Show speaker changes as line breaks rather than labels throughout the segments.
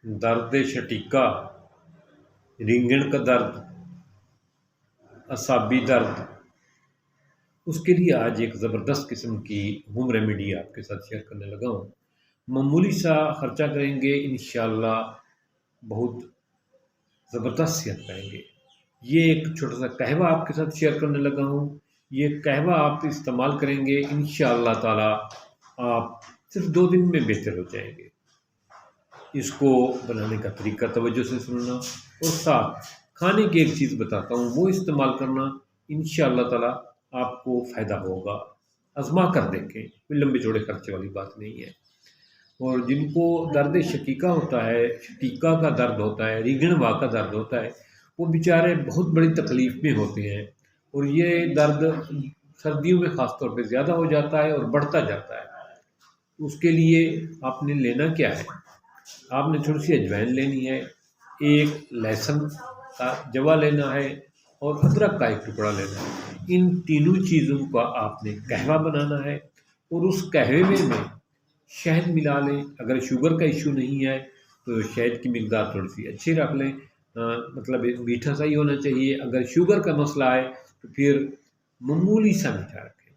درد شٹیکا، رینگن کا درد، اعصابی درد، اس کے لیے آج ایک زبردست قسم کی ہوم ریمیڈی آپ کے ساتھ شیئر کرنے لگا ہوں۔ معمولی سا خرچہ کریں گے، انشاءاللہ بہت زبردست صحت پائیں گے۔ یہ ایک چھوٹا سا قہوہ آپ کے ساتھ شیئر کرنے لگا ہوں۔ یہ قہوہ آپ استعمال کریں گے، انشاءاللہ تعالی آپ صرف 2 دن میں بہتر ہو جائیں گے۔ اس کو بنانے کا طریقہ توجہ سے سننا، اور ساتھ کھانے کی ایک چیز بتاتا ہوں، وہ استعمال کرنا، انشاءاللہ تعالی آپ کو فائدہ ہوگا۔ آزما کر دیکھیں، کوئی لمبے چوڑے خرچے والی بات نہیں ہے۔ اور جن کو درد شقیقہ ہوتا ہے، شقیقہ کا درد ہوتا ہے، ریگنوا کا درد ہوتا ہے، وہ بیچارے بہت بڑی تکلیف میں ہوتے ہیں، اور یہ درد سردیوں میں خاص طور پہ زیادہ ہو جاتا ہے اور بڑھتا جاتا ہے۔ اس کے لیے آپ نے لینا کیا ہے؟ آپ نے تھوڑی سی اجوائن لینی ہے، ایک لہسن کا جوا لینا ہے، اور ادرک کا ایک ٹکڑا لینا ہے۔ ان تینوں چیزوں کا آپ نے قہوہ بنانا ہے، اور اس قہوے میں شہد ملا لیں۔ اگر شوگر کا ایشو نہیں ہے تو شہد کی مقدار تھوڑی سی اچھی رکھ لیں، مطلب میٹھا سا ہی ہونا چاہیے۔ اگر شوگر کا مسئلہ ہے تو پھر معمولی سا میٹھا رکھیں،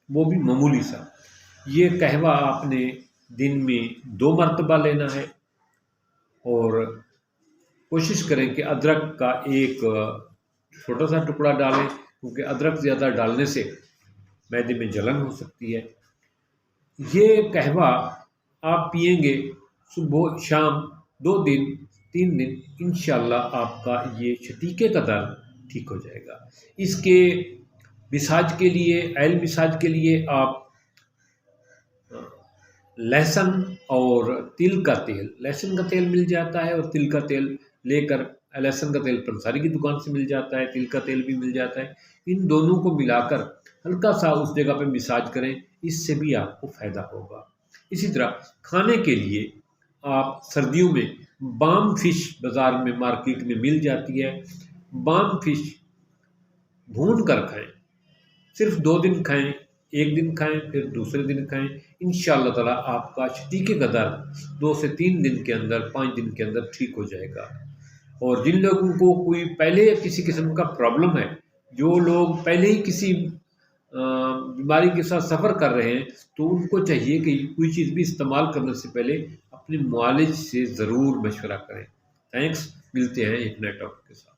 وہ بھی معمولی سا۔ یہ قہوہ آپ نے دن میں 2 مرتبہ لینا ہے، اور کوشش کریں کہ ادرک کا ایک چھوٹا سا ٹکڑا ڈالیں، کیونکہ ادرک زیادہ ڈالنے سے معدے میں جلن ہو سکتی ہے۔ یہ قہوہ آپ پئیں گے صبح شام 2 دن 3 دن، انشاءاللہ آپ کا یہ شتیکے کا درد ٹھیک ہو جائے گا۔ اس کے مساج کے لیے، آئل مساج کے لیے آپ لہسن اور تل کا تیل، لہسن کا تیل مل جاتا ہے اور تل کا تیل لے کر، لہسن کا تیل پنساری کی دکان سے مل جاتا ہے، تل کا تیل بھی مل جاتا ہے، ان دونوں کو ملا کر ہلکا سا اس جگہ پہ مساج کریں، اس سے بھی آپ کو فائدہ ہوگا۔ اسی طرح کھانے کے لیے آپ سردیوں میں بام فش بازار میں مارکیٹ میں مل جاتی ہے، بام فش بھون کر کھائیں، صرف 2 دن کھائیں، 1 دن کھائیں پھر دوسرے دن کھائیں، انشاءاللہ تعالی آپ کا شتیکے کا درد 2 سے 3 دن کے اندر، 5 دن کے اندر ٹھیک ہو جائے گا۔ اور جن لوگوں کو کوئی پہلے کسی قسم کا پرابلم ہے، جو لوگ پہلے ہی کسی بیماری کے ساتھ سفر کر رہے ہیں، تو ان کو چاہیے کہ کوئی چیز بھی استعمال کرنے سے پہلے اپنے معالج سے ضرور مشورہ کریں۔ تھینکس، ملتے ہیں ایک نئے ٹاپک کے ساتھ۔